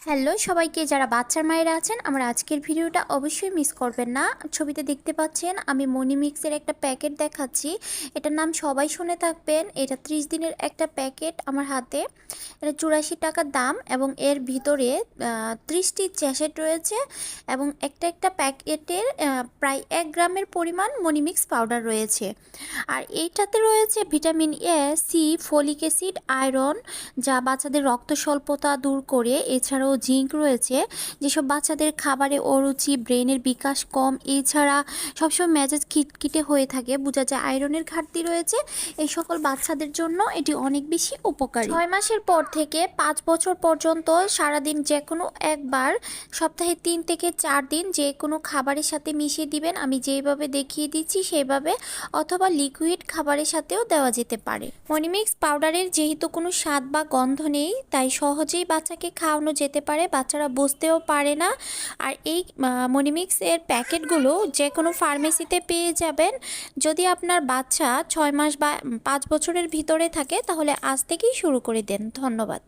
Hello সবাইকে, যারা বাচ্চার মায়েরা আছেন আমার আজকের ভিডিওটা অবশ্যই মিস করবেন না। ছবিতে দেখতে পাচ্ছেন আমি মনিমিক্সের একটা প্যাকেট দেখাচ্ছি। এটার নাম সবাই শুনে থাকবেন। এটা 30 দিনের একটা প্যাকেট আমার হাতে। এটা 84 টাকা দাম এবং এর ভিতরে 30টি চ্যাশেট রয়েছে এবং একটা প্যাকেটের প্রায় 1 গ্রামের পরিমাণ মনিমিক্স পাউডার রয়েছে। আর এইটাতে রয়েছে vitamin A, C, folic acid, iron, যা বাচ্চাদের রক্ত স্বল্পতা দূর করে। এছাড়াও জিঙ্ক রয়েছে, যেসব বাচ্চাদের খাবারে অরুচি, ব্রেনের বিকাশ কম, এছাড়া সবসময় মেজাজ খিটখিটে হয়ে থাকে, বোঝা যায় আয়রনের ঘাটতি রয়েছে। এই সকল বাচ্চাদের জন্য এটি অনেক বেশি উপকারী। 6 মাসের পর থেকে 5 বছর পর্যন্ত সারাদিন যে কোনো একবার, সপ্তাহে 3 থেকে 4 দিন যে কোনো খাবারের সাথে মিশিয়ে দিবেন। আমি যেইভাবে দেখিয়ে দিচ্ছি সেইভাবে, অথবা লিকুইড খাবারের সাথেও দেওয়া যেতে পারে। মনিমিক্স পাউডারের যেহেতু কোনো স্বাদ বা গন্ধ নেই, তাই সহজেই বাচ্চাকে খাওয়ানো যেতে পারে, বাচ্চারা বুঝতেও পারে না। আর এই মনিমিক্স এর প্যাকেটগুলো যে কোনো ফার্মেসিতে পেয়ে যাবেন। যদি আপনার বাচ্চা 6 মাস বা 5 বছরের ভিতরে থাকে তাহলে আজ থেকেই শুরু করে দেন। ধন্যবাদ।